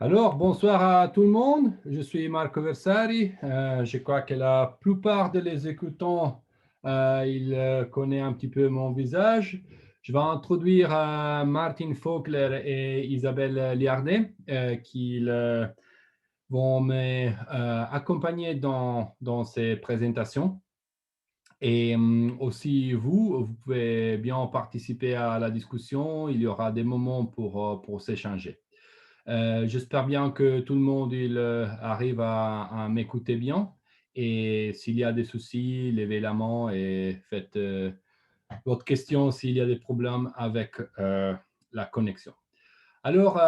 Alors, bonsoir à tout le monde. Je suis Marco Versari. Je crois que la plupart de les écoutants, ils connaissent un petit peu mon visage. Je vais introduire Martin Faulkner et Isabelle Liardet qui vont m'accompagner dans ces présentations. Et aussi, vous pouvez bien participer à la discussion. Il y aura des moments pour s'échanger. J'espère bien que tout le monde arrive à m'écouter bien. Et s'il y a des soucis, levez la main et faites votre question s'il y a des problèmes avec la connexion. Alors,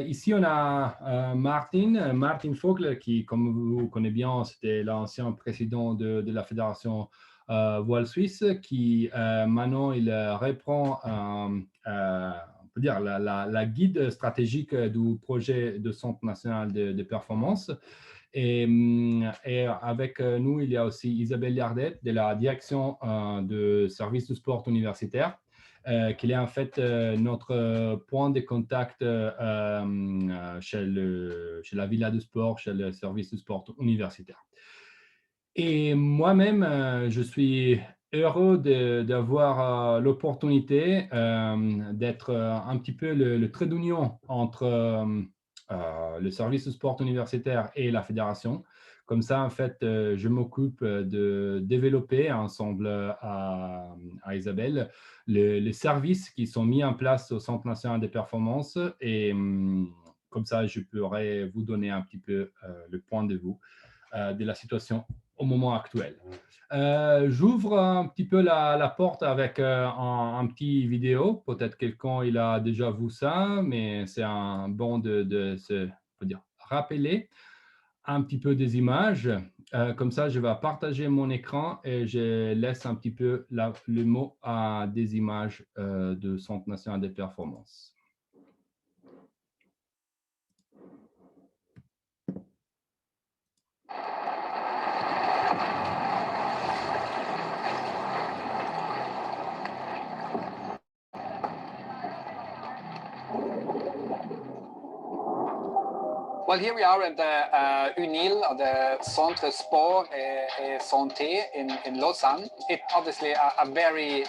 ici, on a Martin Vogler, qui, comme vous connaissez bien, c'était l'ancien président de la Fédération voile suisse, qui maintenant, il reprend on peut dire, la guide stratégique du projet de Centre national de performance. Et avec nous, il y a aussi Isabelle Liardet de la direction de service du sport universitaire, qui est en fait notre point de contact chez la Villa du Sport, chez le service du sport universitaire. Et moi-même, je suis heureux d'avoir l'opportunité d'être un petit peu le trait d'union entre le service de sport universitaire et la fédération. Comme ça, en fait, je m'occupe de développer ensemble à Isabelle les services qui sont mis en place au Centre national des performances. Et comme ça, je pourrais vous donner un petit peu le point de vue de la situation au moment actuel. J'ouvre un petit peu la porte avec un petit vidéo. Peut-être quelqu'un il a déjà vu ça, mais c'est un bon de se rappeler un petit peu des images. Comme ça, je vais partager mon écran et je laisse un petit peu le mot à des images de Centre national des performances. Well, here we are at the UNIL, the Centre Sport et Santé in Lausanne. It's obviously a very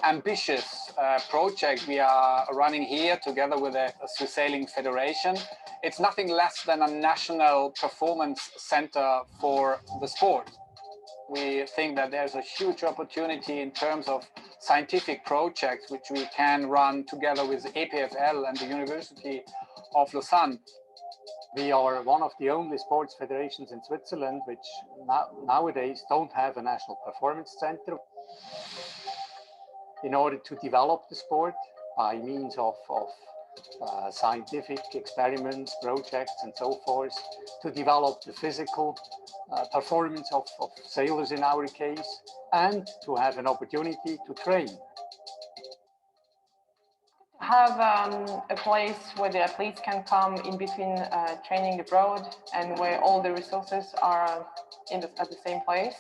ambitious project we are running here together with the Swiss Sailing Federation. It's nothing less than a national performance center for the sport. We think that there's a huge opportunity in terms of scientific projects which we can run together with EPFL and the University of Lausanne. We are one of the only sports federations in Switzerland which nowadays don't have a national performance center. In order to develop the sport by means of scientific experiments, projects, and so forth, to develop the physical performance of sailors in our case, and to have an opportunity to train. Have a place where the athletes can come in between training abroad and where all the resources are at the same place.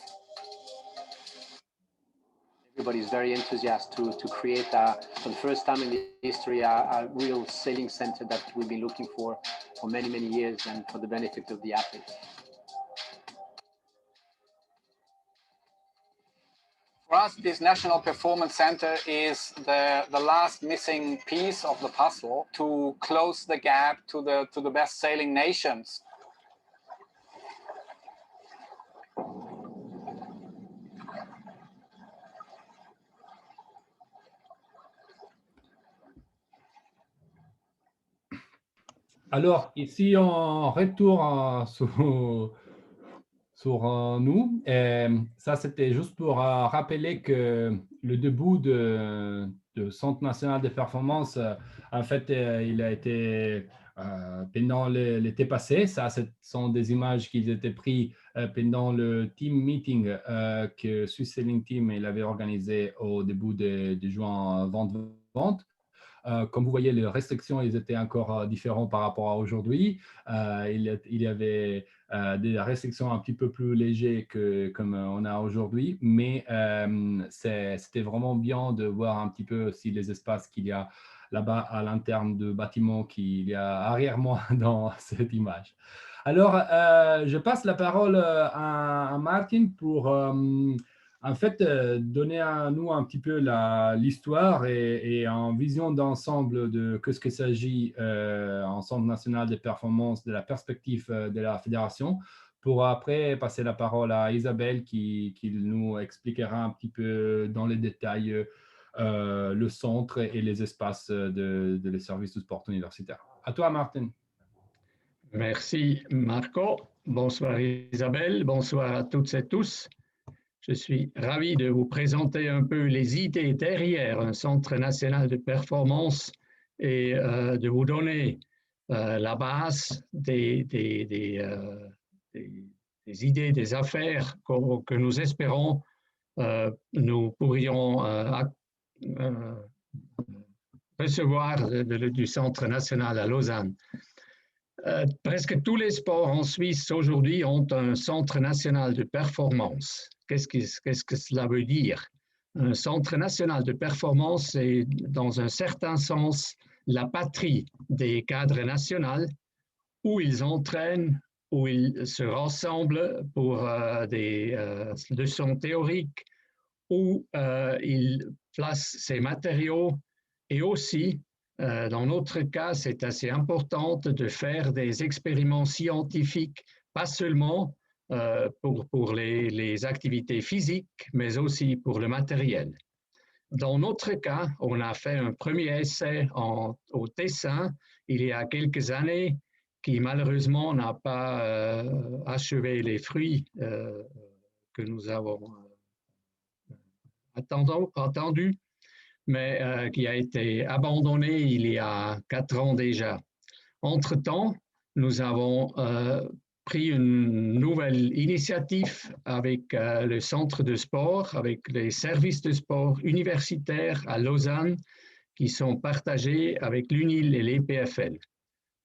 Everybody is very enthusiastic to create, for the first time in history, a real sailing center that we've been looking for many, many years and for the benefit of the athletes. For us, this National Performance Center is the last missing piece of the puzzle to close the gap to the best sailing nations. Alors, ici, on retourne sur nous. Et ça, c'était juste pour rappeler que le début de Centre national de performance, en fait, il a été pendant l'été passé. Ça, ce sont des images qui étaient prises pendant le team meeting que Swiss Sailing Team il avait organisé au début de juin 2020. Comme vous voyez, les restrictions elles étaient encore différentes par rapport à aujourd'hui. Il y avait des restrictions un petit peu plus légères que comme on a aujourd'hui, mais c'était vraiment bien de voir un petit peu aussi les espaces qu'il y a là-bas à l'interne de bâtiments qu'il y a arrière moi dans cette image. Alors, je passe la parole à Martin pour en fait donner à nous un petit peu l'histoire et en vision d'ensemble de ce qu'il s'agit en Centre national de performance de la perspective de la fédération, pour après passer la parole à Isabelle qui nous expliquera un petit peu dans les détails le centre et les espaces les services de sport universitaire. À toi, Martin. Merci Marco. Bonsoir Isabelle, bonsoir à toutes et tous. Je suis ravi de vous présenter un peu les idées derrière un centre national de performance et de vous donner la base des idées, des affaires que nous espérons nous pourrions recevoir du Centre national à Lausanne. Presque tous les sports en Suisse aujourd'hui ont un centre national de performance. Qu'est-ce que cela veut dire? Un centre national de performance, c'est dans un certain sens la patrie des cadres nationaux où ils entraînent, où ils se rassemblent pour des leçons théoriques, où ils placent ces matériaux et aussi dans notre cas, c'est assez important de faire des expériments scientifiques, pas seulement pour les activités physiques, mais aussi pour le matériel. Dans notre cas, on a fait un premier essai au Tessin il y a quelques années qui malheureusement n'a pas achevé les fruits que nous avons attendus, mais qui a été abandonné il y a 4 ans déjà. Entre-temps, nous avons pris une nouvelle initiative avec le centre de sport, avec les services de sport universitaires à Lausanne, qui sont partagés avec l'UNIL et l'EPFL.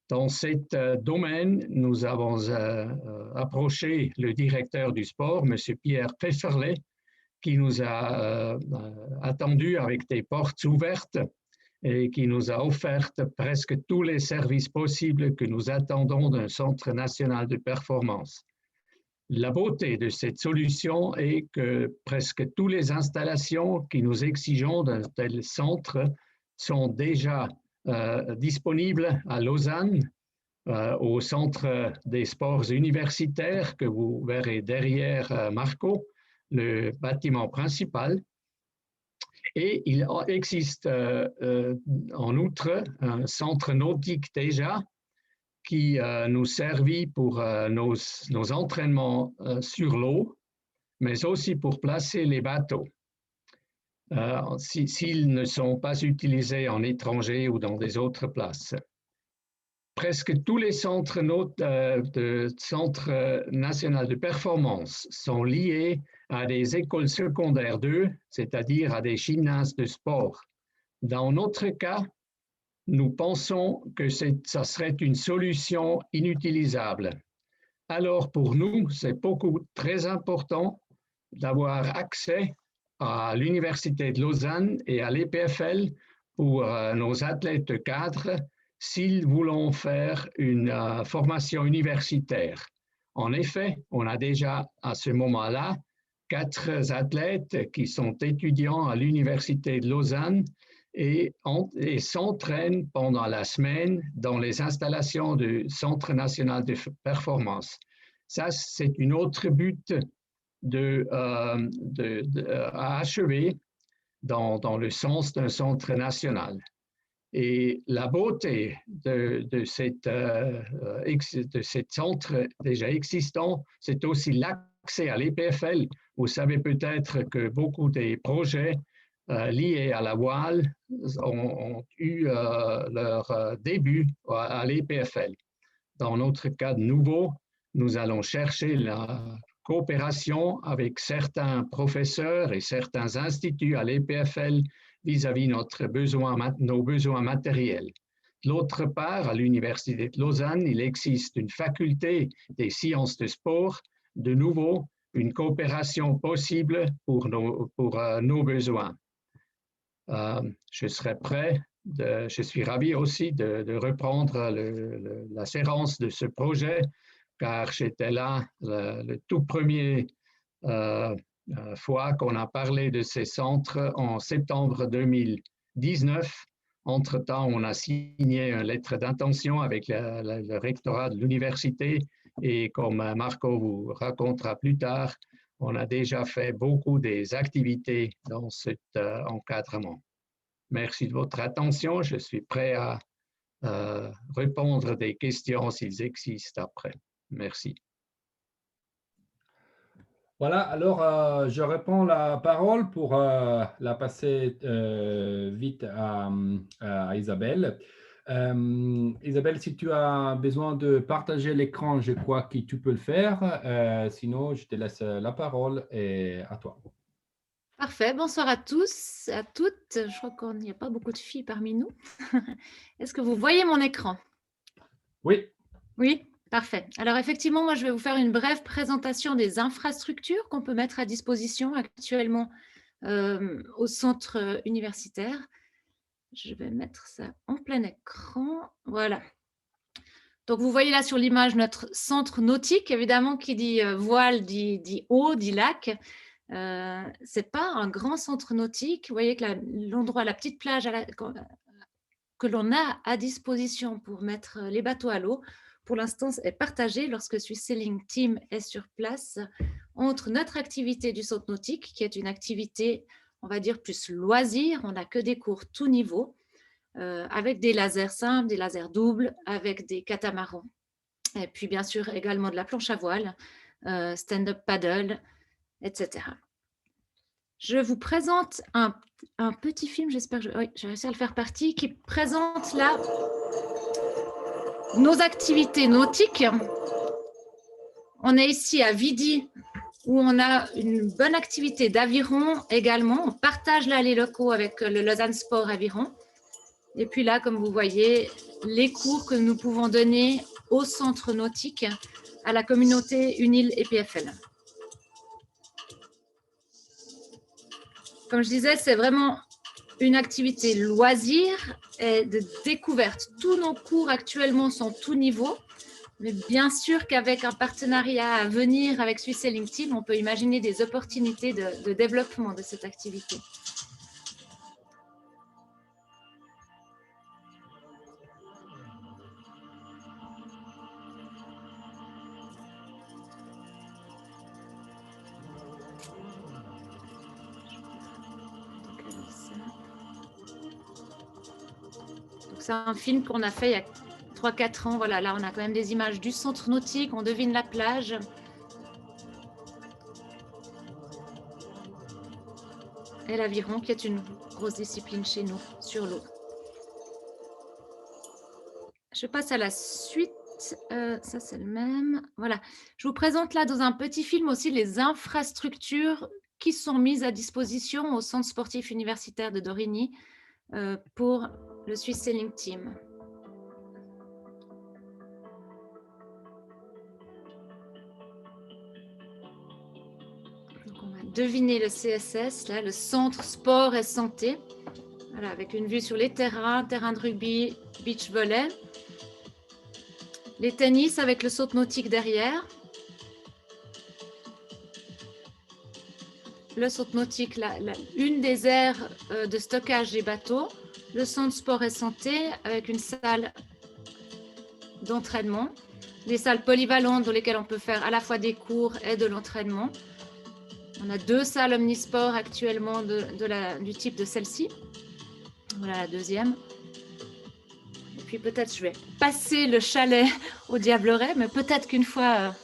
Dans ce domaine, nous avons approché le directeur du sport, M. Pierre Pfefferle, qui nous a attendu avec des portes ouvertes et qui nous a offert presque tous les services possibles que nous attendons d'un centre national de performance. La beauté de cette solution est que presque toutes les installations que nous exigeons d'un tel centre sont déjà disponibles à Lausanne, au centre des sports universitaires que vous verrez derrière Marco, le bâtiment principal. Et il existe en outre un centre nautique déjà qui nous servit pour nos entraînements sur l'eau, mais aussi pour placer les bateaux. S'ils ne sont pas utilisés en étranger ou dans des autres places. Presque tous les centres national de performance sont liés à des écoles secondaires 2, c'est-à-dire à des gymnases de sport. Dans notre cas, nous pensons que ça serait une solution inutilisable. Alors pour nous, c'est très important d'avoir accès à l'Université de Lausanne et à l'EPFL pour nos athlètes cadres s'ils voulons faire une formation universitaire. En effet, on a déjà à ce moment-là 4 athlètes qui sont étudiants à l'Université de Lausanne et s'entraînent pendant la semaine dans les installations du Centre national de performance. Ça, c'est une autre but à achever dans le sens d'un centre national. Et la beauté de cet centre déjà existant, c'est aussi l'accès à l'EPFL. Vous savez peut-être que beaucoup des projets liés à la voile ont eu leur début à l'EPFL. Dans notre cas de nouveau, nous allons chercher la coopération avec certains professeurs et certains instituts à l'EPFL vis-à-vis nos besoins matériels. D'autre part, à l'Université de Lausanne, il existe une faculté des sciences de sport. De nouveau, une coopération possible pour nos besoins. Je suis ravi aussi de reprendre la séance de ce projet, car j'étais là le tout premier fois qu'on a parlé de ces centres en septembre 2019. Entre-temps, on a signé une lettre d'intention avec le rectorat de l'université et comme Marco vous racontera plus tard, on a déjà fait beaucoup des activités dans cet encadrement. Merci de votre attention. Je suis prêt à répondre des questions s'ils existent après. Merci. Voilà, alors je réponds la parole pour la passer vite à Isabelle. Isabelle, si tu as besoin de partager l'écran, je crois que tu peux le faire. Sinon, je te laisse la parole et à toi. Parfait. Bonsoir à tous, à toutes. Je crois qu'il n'y a pas beaucoup de filles parmi nous. Est-ce que vous voyez mon écran? Oui. Oui, parfait. Alors effectivement, moi, je vais vous faire une brève présentation des infrastructures qu'on peut mettre à disposition actuellement au centre universitaire. Je vais mettre ça en plein écran. Voilà. Donc, vous voyez là sur l'image notre centre nautique, évidemment, qui dit voile, dit eau, dit lac. Ce n'est pas un grand centre nautique. Vous voyez que l'endroit, la petite plage que l'on a à disposition pour mettre les bateaux à l'eau, pour l'instant, est partagé lorsque Swiss Sailing Team est sur place entre notre activité du centre nautique, qui est une activité, on va dire, plus loisir. On n'a que des cours tout niveau, avec des lasers simples, des lasers doubles, avec des catamarans. Et puis, bien sûr, également de la planche à voile, stand-up paddle, etc. Je vous présente un petit film, j'espère que j'ai réussi à le faire partie, qui présente là nos activités nautiques. On est ici à Vidi, où on a une bonne activité d'aviron également. On partage là les locaux avec le Lausanne Sport Aviron. Et puis là, comme vous voyez, les cours que nous pouvons donner au centre nautique, à la communauté UNIL et PFL. Comme je disais, c'est vraiment une activité loisir et de découverte. Tous nos cours actuellement sont tout niveau, mais bien sûr qu'avec un partenariat à venir avec Swiss Sailing Team, on peut imaginer des opportunités de développement de cette activité. C'est un film qu'on a fait il y a 3-4 ans. Voilà, là, on a quand même des images du centre nautique. On devine la plage. Et l'aviron, qui est une grosse discipline chez nous, sur l'eau. Je passe à la suite. Ça, c'est le même. Voilà. Je vous présente là, dans un petit film aussi, les infrastructures qui sont mises à disposition au centre sportif universitaire de Dorigny pour le Swiss Sailing Team. Donc on va deviner le CSS, là, le Centre Sport et Santé, voilà, avec une vue sur les terrains, terrain de rugby, beach volley, les tennis avec le saut nautique derrière, le saut nautique, une des aires de stockage des bateaux, le centre sport et santé avec une salle d'entraînement, des salles polyvalentes dans lesquelles on peut faire à la fois des cours et de l'entraînement. On a 2 salles omnisport actuellement du type de celle-ci. Voilà la deuxième. Et puis peut-être je vais passer le chalet au Diableret, mais peut-être qu'une fois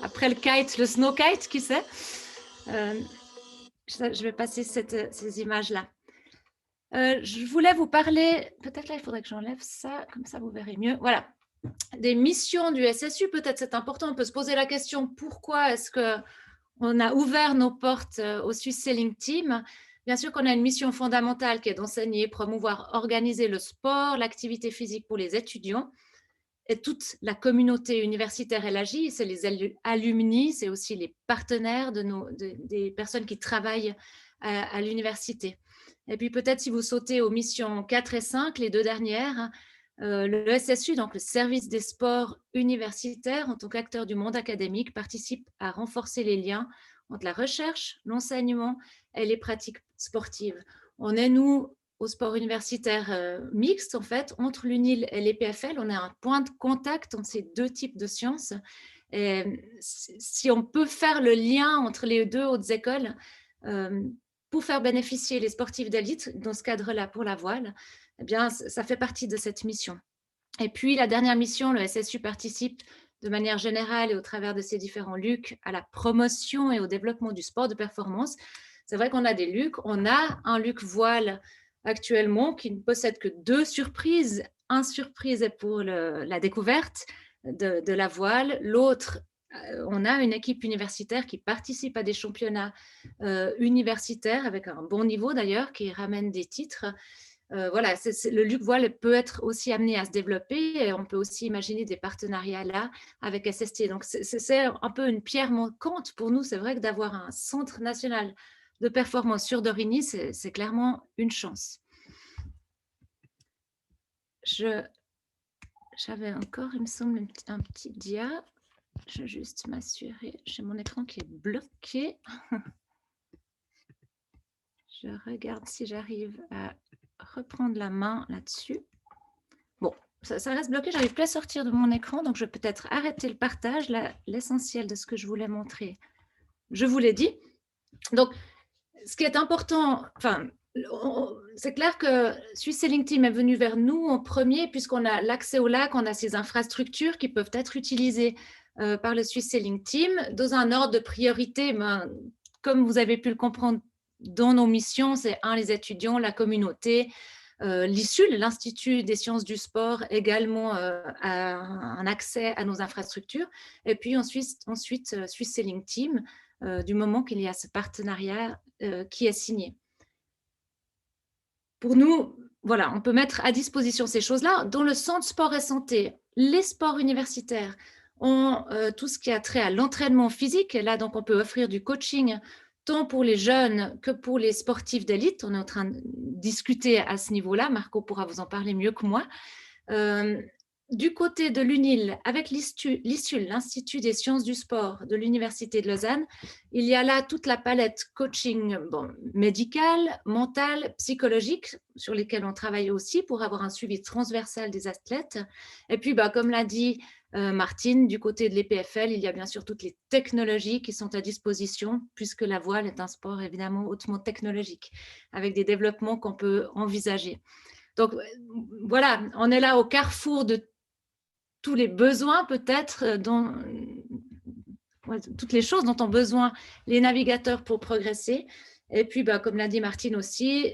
après le kite, le snow kite, qui sait. Je vais passer ces images-là. Je voulais vous parler, peut-être là il faudrait que j'enlève ça, comme ça vous verrez mieux. Voilà, des missions du SSU, peut-être c'est important, on peut se poser la question pourquoi est-ce qu'on a ouvert nos portes au Swiss Sailing Team. Bien sûr qu'on a une mission fondamentale qui est d'enseigner, promouvoir, organiser le sport, l'activité physique pour les étudiants. Et toute la communauté universitaire, elle agit, c'est les alumni, c'est aussi les partenaires des personnes qui travaillent à l'université. Et puis peut-être si vous sautez aux missions 4 et 5, les deux dernières, le SSU, donc le service des sports universitaires, en tant qu'acteur du monde académique, participe à renforcer les liens entre la recherche, l'enseignement et les pratiques sportives. On est, nous, au sport universitaire mixte, en fait, entre l'UNIL et l'EPFL. On a un point de contact entre ces deux types de sciences. Et si on peut faire le lien entre les deux hautes écoles pour faire bénéficier les sportifs d'élite, dans ce cadre-là pour la voile, eh bien, ça fait partie de cette mission. Et puis, la dernière mission, le SSU participe de manière générale et au travers de ses différents LUC à la promotion et au développement du sport de performance. C'est vrai qu'on a des LUC. On a un LUC voile actuellement qui ne possède que 2 surprises. Un surprise est pour la découverte de la voile. L'autre, on a une équipe universitaire qui participe à des championnats universitaires avec un bon niveau d'ailleurs, qui ramène des titres. Voilà, le LUC voile peut être aussi amené à se développer et on peut aussi imaginer des partenariats là avec SST. Donc, c'est un peu une pierre manquante pour nous. C'est vrai que d'avoir un centre national de performance sur Dorigny, c'est clairement une chance. J'avais encore, il me semble, un petit dia. Je vais juste m'assurer. J'ai mon écran qui est bloqué. Je regarde si j'arrive à reprendre la main là-dessus. Bon, ça reste bloqué, j'arrive plus à sortir de mon écran, donc je vais peut-être arrêter le partage. L'essentiel de ce que je voulais montrer, je vous l'ai dit. Donc, ce qui est important, enfin, c'est clair que Swiss Sailing Team est venu vers nous en premier, puisqu'on a l'accès au lac, on a ces infrastructures qui peuvent être utilisées par le Swiss Sailing Team dans un ordre de priorité. Comme vous avez pu le comprendre, dans nos missions, c'est les étudiants, la communauté, l'ISUL, l'Institut des sciences du sport, également a un accès à nos infrastructures. Et puis ensuite Swiss Sailing Team, du moment qu'il y a ce partenariat qui est signé. Pour nous, voilà, on peut mettre à disposition ces choses-là. Dans le centre sport et santé, les sports universitaires ont tout ce qui a trait à l'entraînement physique. Et là, donc, on peut offrir du coaching tant pour les jeunes que pour les sportifs d'élite. On est en train de discuter à ce niveau-là. Marco pourra vous en parler mieux que moi. Du côté de l'UNIL, avec l'ISUL, l'Institut des sciences du sport de l'Université de Lausanne, il y a là toute la palette coaching médical, mental, psychologique, sur lesquels on travaille aussi pour avoir un suivi transversal des athlètes. Et puis, comme l'a dit Martine, du côté de l'EPFL, il y a bien sûr toutes les technologies qui sont à disposition, puisque la voile est un sport évidemment hautement technologique, avec des développements qu'on peut envisager. Donc voilà, on est là au carrefour de tous les besoins peut-être, toutes les choses dont ont besoin les navigateurs pour progresser. Et puis, comme l'a dit Martine aussi,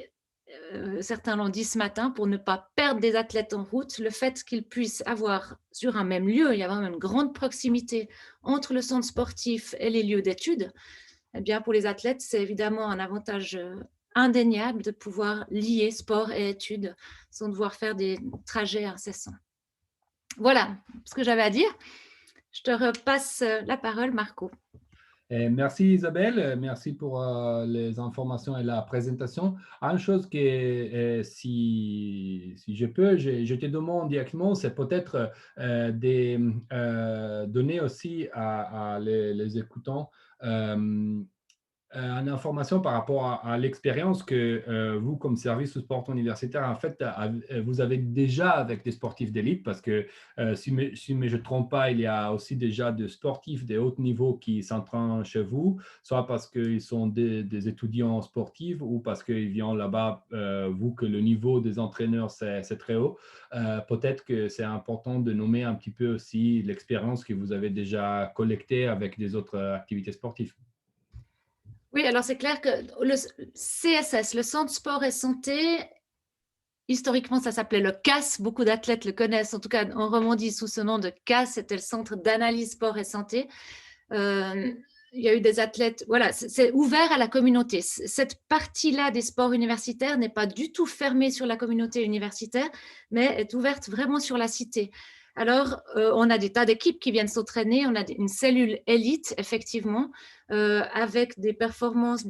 certains l'ont dit ce matin, pour ne pas perdre des athlètes en route, le fait qu'ils puissent avoir sur un même lieu, il y a vraiment une grande proximité entre le centre sportif et les lieux d'études, eh bien pour les athlètes, c'est évidemment un avantage indéniable de pouvoir lier sport et études sans devoir faire des trajets incessants. Voilà ce que j'avais à dire. Je te repasse la parole, Marco. Merci Isabelle, merci pour les informations et la présentation. Une chose que, si je peux, je te demande directement, c'est peut-être de donner aussi à les écoutants une information par rapport à l'expérience que vous, comme service au sport universitaire, en fait, vous avez déjà avec des sportifs d'élite, parce que si je ne me trompe pas, il y a aussi déjà des sportifs de haut niveau qui s'entraînent chez vous, soit parce qu'ils sont des étudiants sportifs ou parce qu'ils viennent là-bas, vu que le niveau des entraîneurs, c'est très haut. Peut-être que c'est important de nommer un petit peu aussi l'expérience que vous avez déjà collectée avec des autres activités sportives. Oui, alors c'est clair que le CSS, le Centre Sport et Santé, historiquement, ça s'appelait le CAS. Beaucoup d'athlètes le connaissent. En tout cas, on Romandie sous ce nom de CAS. C'était le Centre d'analyse sport et santé. il y a eu des athlètes, voilà, c'est ouvert à la communauté. Cette partie-là des sports universitaires n'est pas du tout fermée sur la communauté universitaire, mais est ouverte vraiment sur la cité. Alors, on a des tas d'équipes qui viennent s'entraîner, on a une cellule élite, effectivement, avec des performances,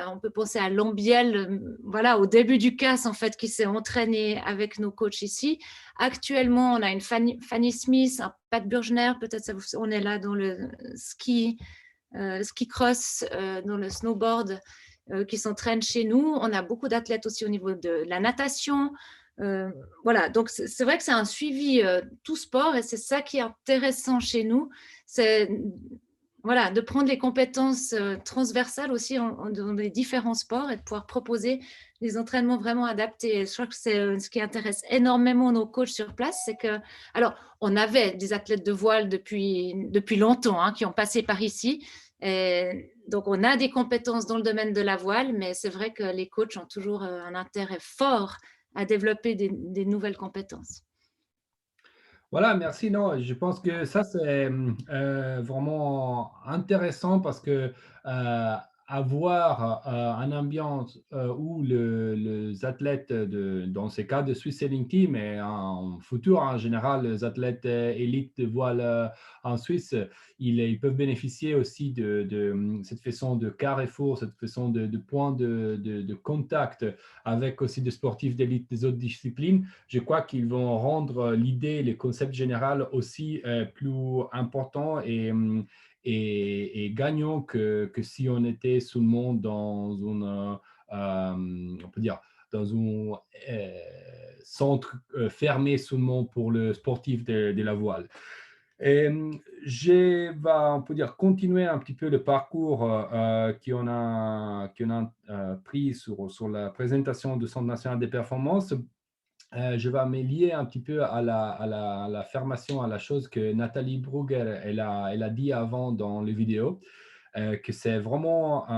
on peut penser à Lambiel, voilà, au début du CAS, en fait, qui s'est entraîné avec nos coachs ici. Actuellement, on a une Fanny Smith, un Pat Burgener, peut-être on est là dans le ski cross, dans le snowboard, qui s'entraînent chez nous. On a beaucoup d'athlètes aussi au niveau de la natation. Voilà, donc c'est vrai que c'est un suivi tout sport et c'est ça qui est intéressant chez nous. C'est voilà, de prendre les compétences transversales aussi dans les différents sports et de pouvoir proposer des entraînements vraiment adaptés. Et je crois que c'est ce qui intéresse énormément nos coachs sur place, c'est que, alors, on avait des athlètes de voile depuis longtemps qui ont passé par ici. Et donc, on a des compétences dans le domaine de la voile, mais c'est vrai que les coachs ont toujours un intérêt fort à développer des nouvelles compétences. Voilà, merci. Non, je pense que ça, c'est vraiment intéressant parce que avoir une ambiance où les athlètes, dans ces cas de Swiss Sailing Team et en futur, en général, les athlètes élites de voile en Suisse, ils peuvent bénéficier aussi de cette façon de carrefour, cette façon de point de contact avec aussi des sportifs d'élite des autres disciplines. Je crois qu'ils vont rendre l'idée, le concept général aussi plus important et gagnant que si on était seulement dans une, on peut dire, dans un centre fermé seulement pour le sportif de la voile. Et je vais, on peut dire, continuer un petit peu le parcours qu'on a pris sur la présentation du Centre national des performances. Je vais me lier un petit peu à la formation, à la chose que Nathalie Brugger elle a dit avant dans les vidéos, que c'est vraiment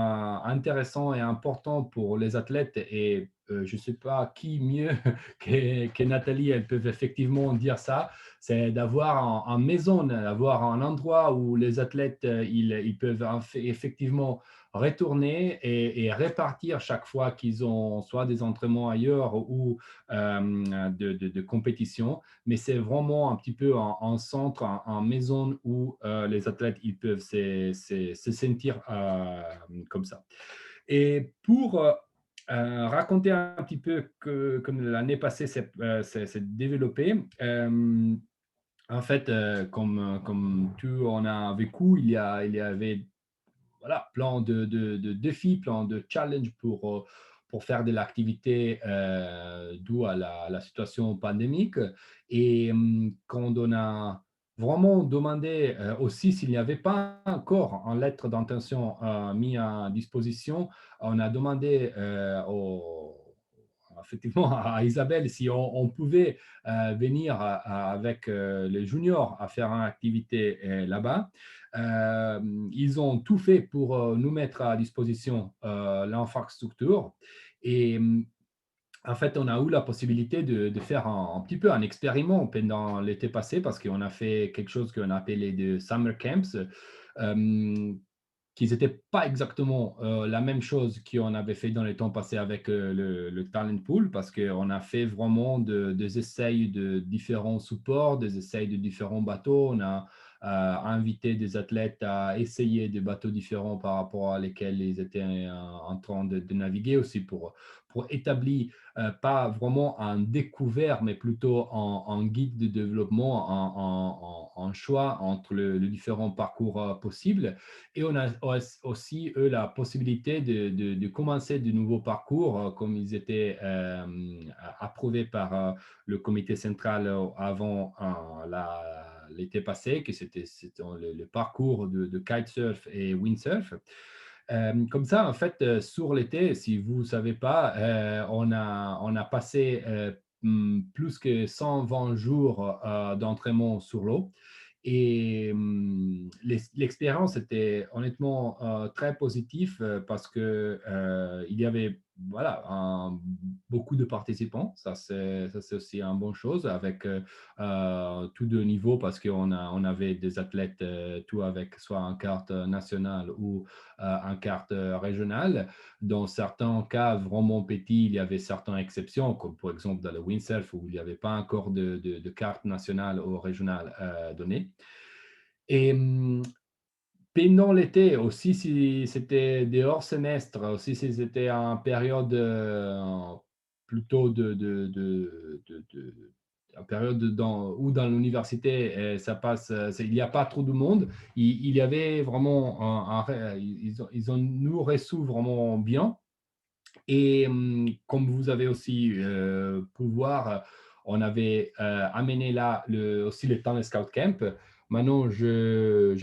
intéressant et important pour les athlètes. Et je ne sais pas qui mieux que Nathalie, elle peut effectivement dire ça, c'est d'avoir en maison, d'avoir un endroit où les athlètes, ils peuvent effectivement retourner et répartir chaque fois qu'ils ont soit des entraînements ailleurs ou de compétition, mais c'est vraiment un petit peu en centre, en maison où les athlètes ils peuvent se sentir comme ça. Et pour raconter un petit peu comme l'année passée s'est développée, en fait, comme tout on a vécu, il y avait voilà, plein de défis, plein de challenges pour faire de l'activité due à la situation pandémique. Et quand on a vraiment demandé aussi s'il n'y avait pas encore en lettre d'intention mis à disposition, on a demandé effectivement à Isabelle si on pouvait venir avec les juniors à faire une activité là-bas. Ils ont tout fait pour nous mettre à disposition l'infrastructure et en fait, on a eu la possibilité de faire un petit peu un expériment pendant l'été passé parce qu'on a fait quelque chose qu'on a appelé des summer camps, qui n'étaient pas exactement la même chose qu'on avait fait dans les temps passés avec le talent pool parce qu'on a fait vraiment des essais de différents supports, des essais de différents bateaux. On a invité des athlètes à essayer des bateaux différents par rapport à lesquels ils étaient en train de naviguer aussi pour établir pas vraiment un découvert, mais plutôt en guide de développement, en choix entre les différents parcours possibles. Et on a aussi eu la possibilité de commencer de nouveaux parcours, comme ils étaient approuvés par le comité central avant l'été passé, que c'était le parcours de kitesurf et windsurf. Comme ça, en fait, sur l'été, si vous ne savez pas, on a passé plus que 120 jours d'entraînement sur l'eau. Et l'expérience était honnêtement très positive parce qu'il y avait voilà, beaucoup de participants. Ça, c'est aussi une bonne chose avec tous deux niveaux parce on avait des athlètes, tout avec soit une carte nationale ou une carte régionale. Dans certains cas vraiment petits, il y avait certaines exceptions, comme par exemple dans le windsurf où il n'y avait pas encore de carte nationale ou régionale donnée. Et pendant l'été, aussi si c'était des hors-semestre, aussi si c'était en période plutôt en période ou dans l'université, ça passe, il n'y a pas trop de monde, il y avait vraiment, ils ont nous reçu vraiment bien. Et comme vous avez aussi pu voir, on avait amené là aussi le Talent Scout Camp. Maintenant, j'ai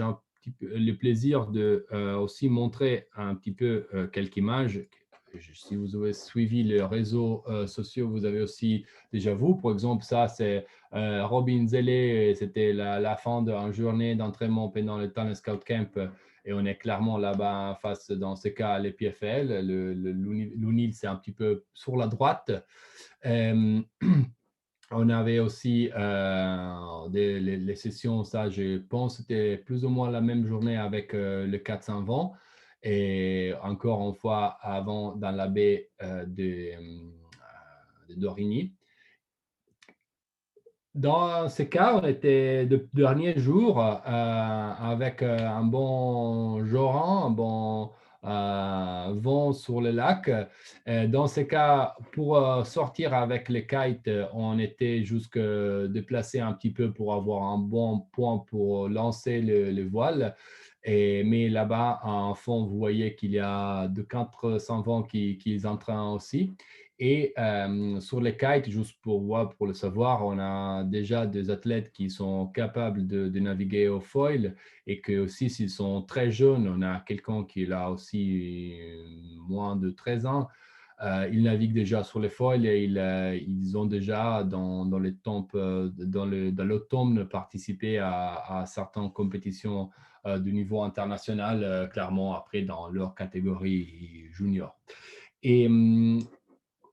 le plaisir de aussi montrer un petit peu quelques images. Si vous avez suivi les réseaux sociaux, vous avez aussi déjà vu. Par exemple, ça, c'est Robin Zelle. C'était la fin d'une journée d'entraînement pendant le Talent Scout Camp. Et on est clairement là-bas en face, dans ce cas, les PFL. L'UNIL, c'est un petit peu sur la droite. On avait aussi les sessions, ça, je pense, c'était plus ou moins la même journée avec le 420. Et encore une fois, avant, dans la baie de Dorigny. Dans ce cas, on était de derniers jours avec un bon joran, un bon vent sur le lac. Dans ce cas, pour sortir avec les kites, on était jusque déplacé un petit peu pour avoir un bon point pour lancer le voile. Mais là-bas, en fond, vous voyez qu'il y a de 400 vents qui sont en train aussi. Et sur les kites, juste pour le savoir, on a déjà des athlètes qui sont capables de naviguer au foil et que aussi s'ils sont très jeunes, on a quelqu'un qui est là aussi moins de 13 ans, ils naviguent déjà sur les foils et ils ont déjà dans les temps, dans l'automne participé à certaines compétitions de niveau international, clairement après dans leur catégorie junior. Et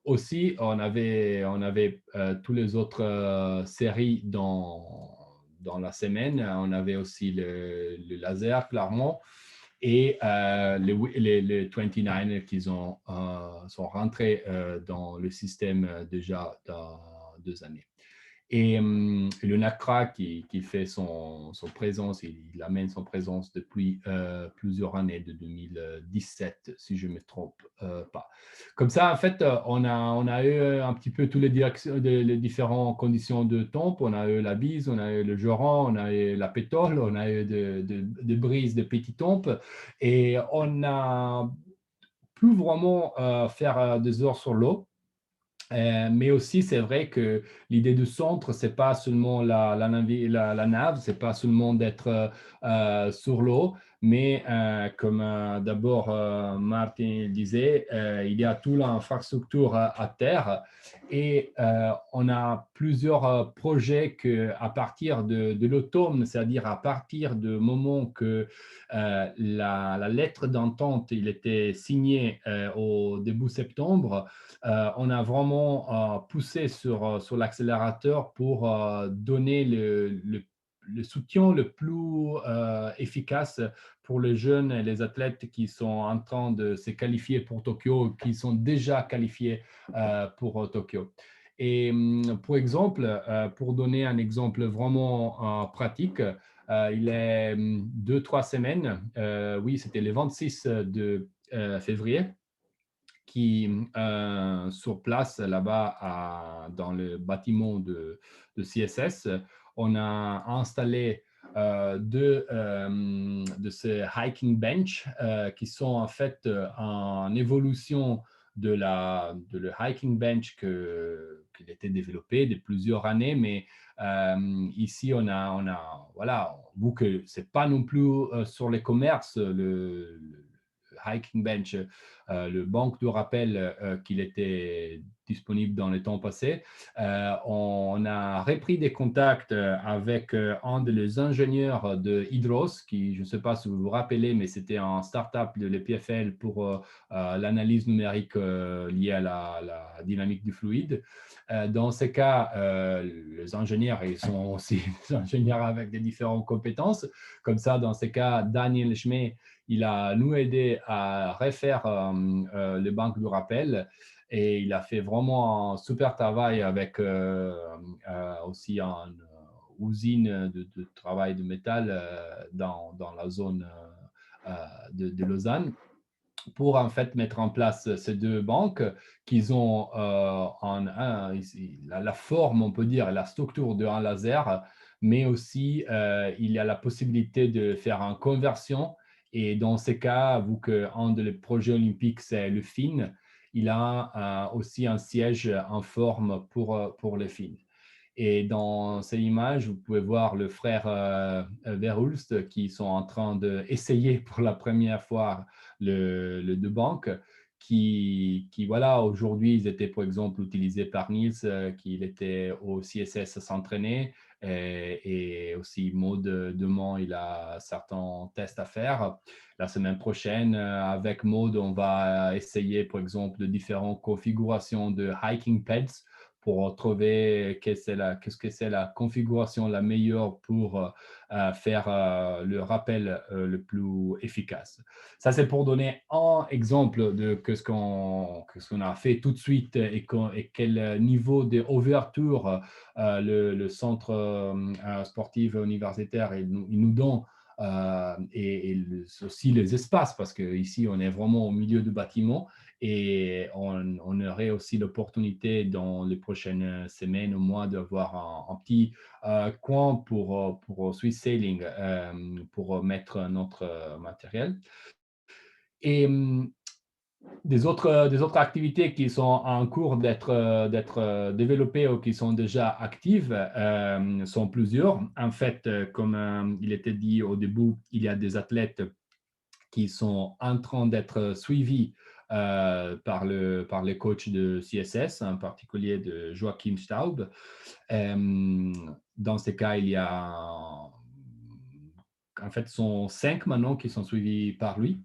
aussi, on avait tous les autres séries dans la semaine. On avait aussi le laser, clairement, et les 29 qui sont rentrés dans le système déjà dans 2 années. Et le NACRA qui fait son présence, il amène son présence depuis plusieurs années, de 2017, si je ne me trompe pas. Comme ça, en fait, on a eu un petit peu toutes les différentes conditions de temps. On a eu la bise, on a eu le joran, on a eu la pétole, on a eu des brises de petits tombes. Et on a pu vraiment faire des heures sur l'eau. Mais aussi, c'est vrai que l'idée du centre, c'est pas seulement la nave, c'est pas seulement d'être sur l'eau, mais comme d'abord Martin disait, il y a toute l'infrastructure à terre et on a plusieurs projets à partir de l'automne, c'est-à-dire à partir du moment que la lettre d'entente il était signée au début septembre. On a vraiment poussé sur l'accélérateur pour donner le soutien le plus efficace pour les jeunes et les athlètes qui sont en train de se qualifier pour Tokyo, qui sont déjà qualifiés pour Tokyo. Et pour exemple, pour donner un exemple vraiment pratique, il est 2-3 semaines, oui, c'était le 26 de février, qui, sur place, là-bas, dans le bâtiment de CSS, on a installé deux de ces hiking bench qui sont en fait en évolution de le hiking bench qui a été développé de plusieurs années, mais ici on a voilà, vu que c'est pas non plus sur les commerces le hiking bench le banque de rappel qu'il était disponible dans le temps passé, on a repris des contacts avec un des ingénieurs de Hydros, qui, je ne sais pas si vous vous rappelez, mais c'était un startup de l'EPFL pour l'analyse numérique liée à la dynamique du fluide. Dans ces cas, les ingénieurs, ils sont aussi des ingénieurs avec des différentes compétences. Comme ça, dans ces cas, Daniel Schmey, il a nous aidé à refaire le banque de rappel et il a fait vraiment un super travail avec aussi une usine de travail de métal dans la zone de Lausanne, pour en fait mettre en place ces deux banques qui ont la forme, on peut dire, la structure d'un laser, mais aussi il y a la possibilité de faire une conversion. Et dans ces cas, vu qu'un des projets olympiques, c'est le FIN, il a aussi un siège en forme pour le FIN. Et dans ces images, vous pouvez voir le frère Verhulst qui sont en train d'essayer pour la première fois le deux banques qui voilà, aujourd'hui, ils étaient par exemple utilisés par Niels, qui était au CSS s'entraîner, et aussi Maud demain, il a certains tests à faire. La semaine prochaine, avec Maud, on va essayer par exemple de différentes configurations de hiking pads pour trouver qu'est-ce que c'est la configuration la meilleure pour faire le rappel le plus efficace. Ça, c'est pour donner un exemple de ce qu'on a fait tout de suite et quel niveau d'ouverture le centre sportif universitaire il nous donne. Et aussi les espaces, parce qu'ici, on est vraiment au milieu du bâtiment et on aurait aussi l'opportunité dans les prochaines semaines ou mois d'avoir un petit coin pour Swiss Sailing, pour mettre notre matériel. Et des autres activités qui sont en cours d'être développées ou qui sont déjà actives sont plusieurs. En fait, comme il était dit au début, il y a des athlètes qui sont en train d'être suivis par les coachs de CSS, en particulier de Joachim Staub. Dans ces cas, il y a en fait, sont 5 maintenant qui sont suivis par lui.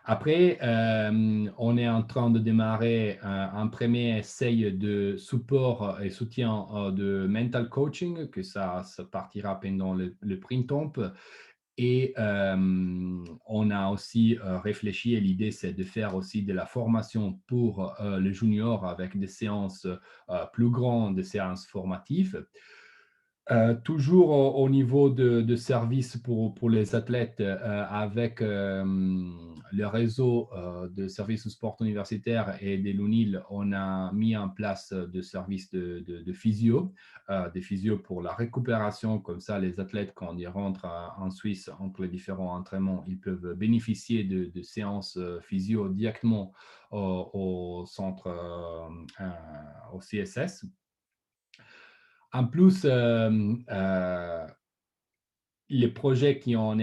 Après, on est en train de démarrer un premier essai de support et soutien de mental coaching, que ça partira pendant le printemps. Et on a aussi réfléchi, et l'idée, c'est de faire aussi de la formation pour les juniors avec des séances plus grandes, des séances formatives. Toujours au niveau de services pour les athlètes, avec le réseau de services de sport universitaire et de l'UNIL, on a mis en place des services de physio, des physios pour la récupération. Comme ça, les athlètes, quand ils rentrent en Suisse entre les différents entraînements, ils peuvent bénéficier de séances physio directement au centre, au CSS. En plus, les projets qui ont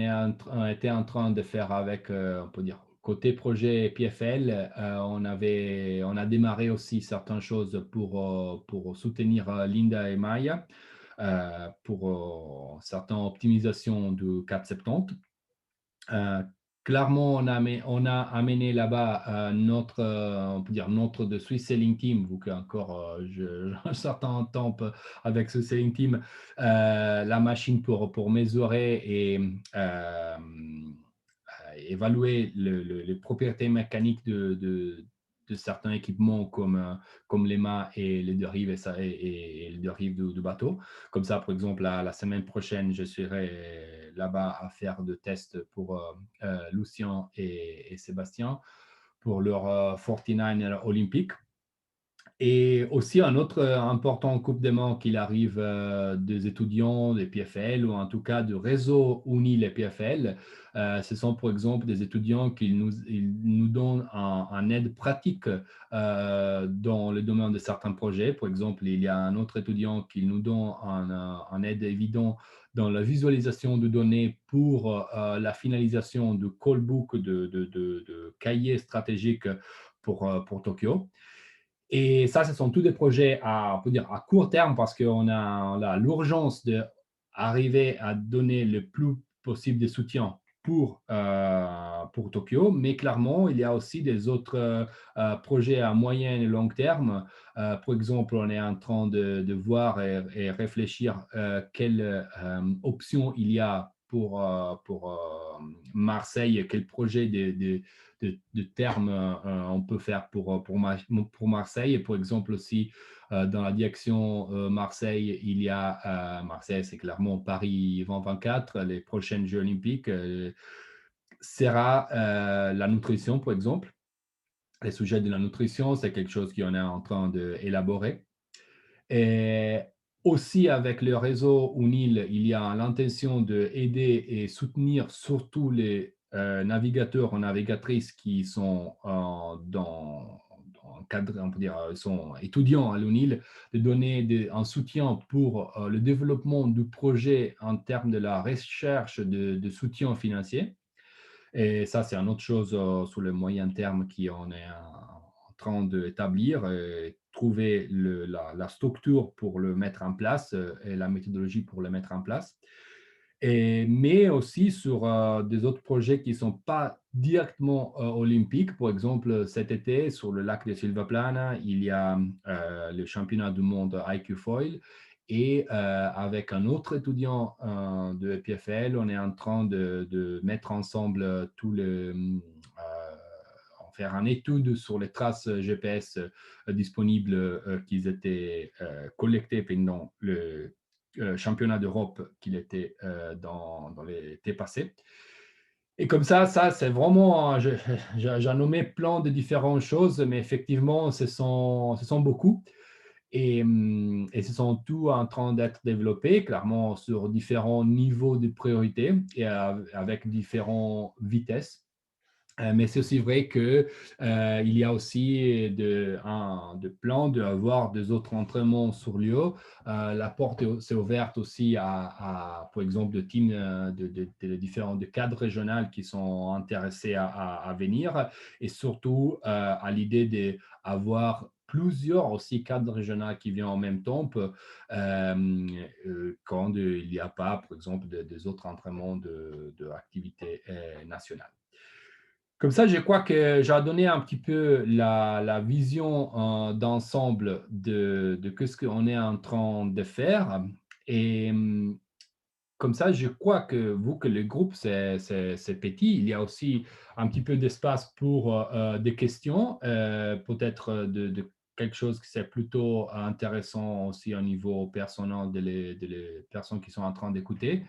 été en train de faire avec, on peut dire, côté projet PFL, on a démarré aussi certaines choses pour soutenir Linda et Maya, pour certaines optimisations du 470. Clairement, on a amené là-bas on peut dire notre de Swiss Selling Team, vu qu'encore j'ai un certain temps avec ce Selling Team, la machine pour mesurer et évaluer les propriétés mécaniques de certains équipements comme les mâts et les dérives et les dérives du bateau. Comme ça, par exemple, la semaine prochaine, je serai là-bas à faire des tests pour Lucien et Sébastien pour leur 49er olympique. Et aussi un autre important complément qu'il arrive des étudiants des PFL ou en tout cas du réseau UNIL et PFL, ce sont par exemple des étudiants qui nous donnent un aide pratique dans le domaine de certains projets. Par exemple, il y a un autre étudiant qui nous donne un aide évident dans la visualisation de données pour la finalisation du callbook de cahier stratégique pour Tokyo. Et ça, ce sont tous des projets on peut dire à court terme parce qu'on a l'urgence d'arriver à donner le plus possible de soutien pour Tokyo. Mais clairement, il y a aussi des autres projets à moyen et long terme. Par exemple, on est en train de voir et réfléchir quelles options il y a pour Marseille, quel projet de termes on peut faire pour Marseille. Et par exemple aussi, dans la direction Marseille, il y a Marseille, c'est clairement Paris 2024, les prochains Jeux olympiques, sera la nutrition, par exemple. Les sujets de la nutrition, c'est quelque chose qu'on est en train d'élaborer. Et aussi, avec le réseau UNIL, il y a l'intention d'aider et soutenir surtout les navigateurs ou navigatrices qui sont dans un cadre, on peut dire, sont étudiants à l'UNIL, de donner un soutien pour le développement du projet en termes de la recherche de soutien financier. Et ça, c'est une autre chose sur le moyen terme qu'on est en train d'établir, trouver la structure pour le mettre en place et la méthodologie pour le mettre en place. Mais aussi sur des autres projets qui ne sont pas directement olympiques. Par exemple, cet été, sur le lac de Silvaplana, il y a le championnat du monde IQ Foil. Et avec un autre étudiant de EPFL, on est en train de mettre ensemble faire une étude sur les traces GPS disponibles qui étaient collectées pendant le championnat d'Europe qu'il était dans l'été passé. Et comme ça c'est vraiment, j'ai nommé plein de différentes choses, mais effectivement, ce sont beaucoup. Et ce sont tous en train d'être développés, clairement, sur différents niveaux de priorité et avec différentes vitesses. Mais c'est aussi vrai qu'il y a aussi de plans d'avoir des autres entraînements sur lieu. La porte s'est ouverte aussi à par exemple, de teams de différents cadres régionaux qui sont intéressés à venir, et surtout à l'idée d'avoir plusieurs aussi cadres régionaux qui viennent en même temps quand il n'y a pas, par exemple, des autres entraînements d'activités nationales. Comme ça, je crois que j'ai donné un petit peu la vision d'ensemble de ce qu'on est en train de faire. Et comme ça, je crois que vu que le groupe, c'est petit, il y a aussi un petit peu d'espace pour des questions, peut-être de quelque chose qui c'est plutôt intéressant aussi au niveau personnel des personnes qui sont en train d'écouter.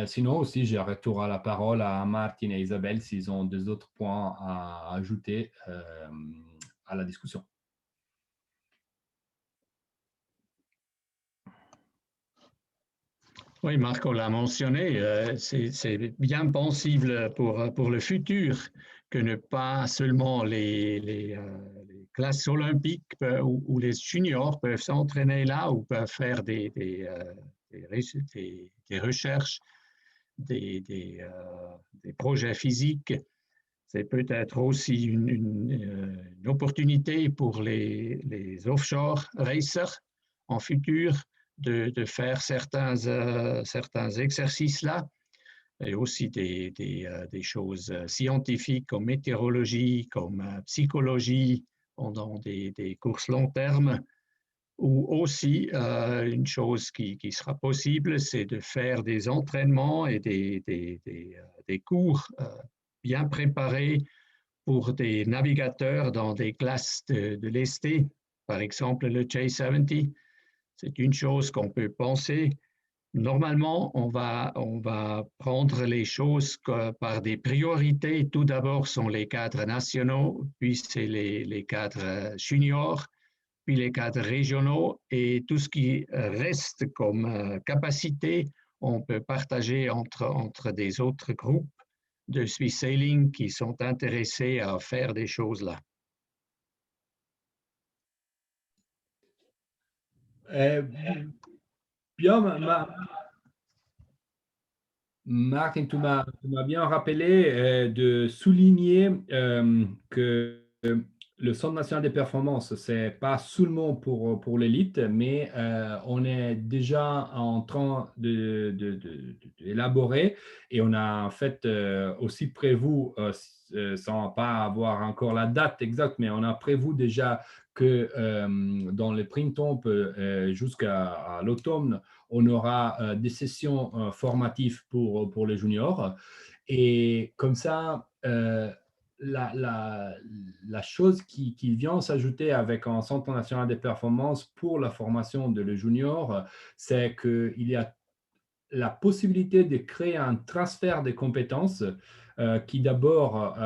Sinon aussi, je retourne la parole à Martin et Isabelle s'ils ont des autres points à ajouter à la discussion. Oui, Marco l'a mentionné, c'est bien possible pour le futur que ne pas seulement les classes olympiques ou les juniors peuvent s'entraîner là ou peuvent faire des recherches, des projets physiques. C'est peut-être aussi une opportunité pour les offshore racers en futur de faire certains exercices là, et aussi des choses scientifiques comme météorologie, comme psychologie pendant des courses long terme. Ou aussi, une chose qui sera possible, c'est de faire des entraînements et des cours bien préparés pour des navigateurs dans des classes de l'Est, par exemple le J70. C'est une chose qu'on peut penser. Normalement, on va prendre les choses par des priorités. Tout d'abord sont les cadres nationaux, puis c'est les cadres juniors, puis les cadres régionaux et tout ce qui reste comme capacité, on peut partager entre des autres groupes de Swiss Sailing qui sont intéressés à faire des choses là. Bien, Martin, tu m'as bien rappelé de souligner que le Centre national des performances, ce n'est pas seulement pour l'élite, mais on est déjà en train d'élaborer et on a en fait aussi prévu, sans pas avoir encore la date exacte, mais on a prévu déjà que dans le printemps jusqu'à l'automne, on aura des sessions formatives pour les juniors. Et comme ça, la chose qui vient s'ajouter avec un Centre national des performances pour la formation de les juniors, c'est qu'il y a la possibilité de créer un transfert de compétences qui d'abord,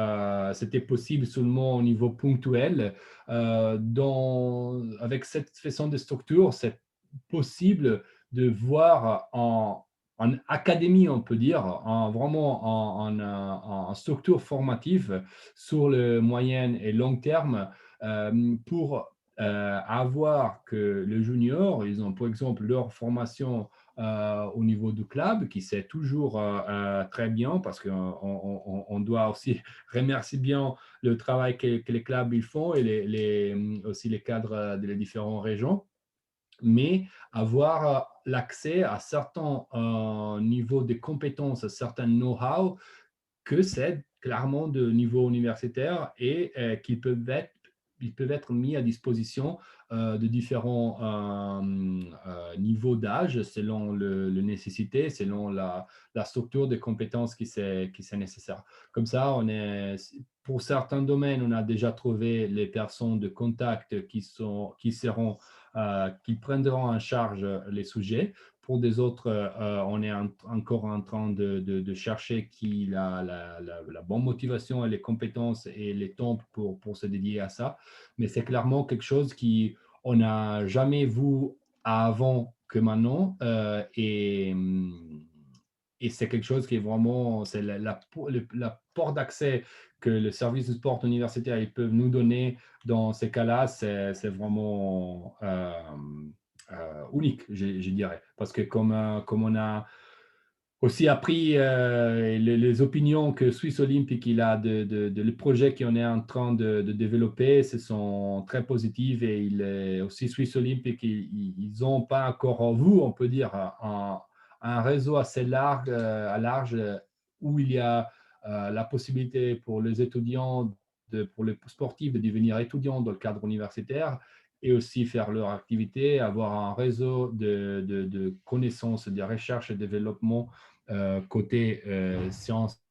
c'était possible seulement au niveau ponctuel. Avec cette façon de structure, c'est possible de voir en académie, on peut dire, vraiment en structure formative sur le moyen et long terme pour avoir que les juniors, ils ont par exemple leur formation au niveau du club, qui c'est toujours très bien parce qu'on doit aussi remercier bien le travail que les clubs ils font et aussi les cadres des différentes régions, mais avoir l'accès à certains niveaux de compétences, à certains know-how que c'est clairement de niveau universitaire et qu'ils peuvent être mis à disposition de différents niveaux d'âge selon la nécessité, selon la structure des compétences qui c'est nécessaire. Comme ça, pour certains domaines, on a déjà trouvé les personnes de contact qui prendront en charge les sujets. Pour des autres, on est encore en train de chercher qui la bonne motivation et les compétences et les temps pour se dédier à ça. Mais c'est clairement quelque chose qu'on n'a jamais vu avant que maintenant. Et c'est quelque chose qui est vraiment, c'est la porte d'accès que le service de sport universitaire ils peuvent nous donner dans ces cas-là, c'est vraiment unique, je dirais. Parce que comme on a aussi appris les opinions que Swiss Olympic il a le projet qu'on est en train de développer, ce sont très positives et aussi Swiss Olympic, ils n'ont pas encore vu, on peut dire, un réseau assez large où il y a la possibilité pour les étudiants, pour les sportifs de devenir étudiants dans le cadre universitaire et aussi faire leur activité, avoir un réseau de connaissances, de recherche et développement côté sciences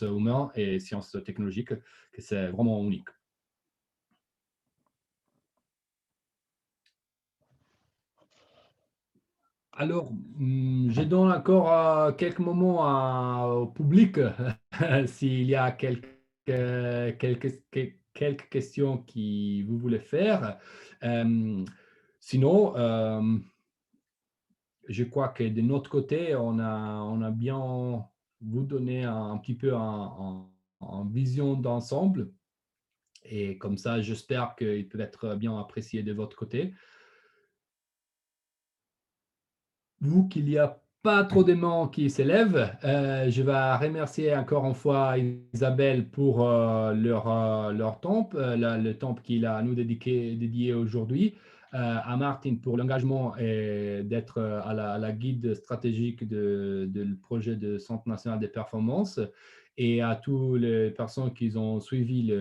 humaines et sciences technologiques, que c'est vraiment unique. Alors, je donne encore quelques moments au public s'il y a quelques questions que vous voulez faire. Sinon, je crois que de notre côté, on a bien vous donné un petit peu en vision d'ensemble. Et comme ça, j'espère qu'il peut être bien apprécié de votre côté. Vu qu'il n'y a pas trop de mains qui s'élèvent, je vais remercier encore une fois Isabelle pour leur temps, le temps qu'il a nous dédié aujourd'hui, à Martin pour l'engagement et d'être à la guide stratégique du projet de Centre national des performances et à toutes les personnes qui ont suivi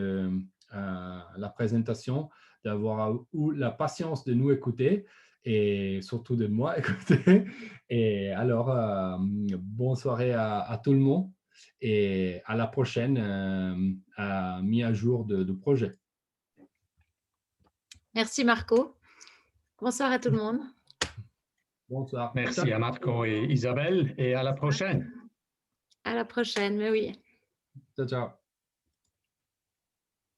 la présentation, d'avoir eu la patience de nous écouter. Et surtout de moi, écoutez. Et alors, bonne soirée à tout le monde et à la prochaine mise à jour de projet. Merci Marco. Bonsoir à tout le monde. Bonsoir. Merci à Marco et Isabelle et à la prochaine. À la prochaine, mais oui. Ciao, ciao.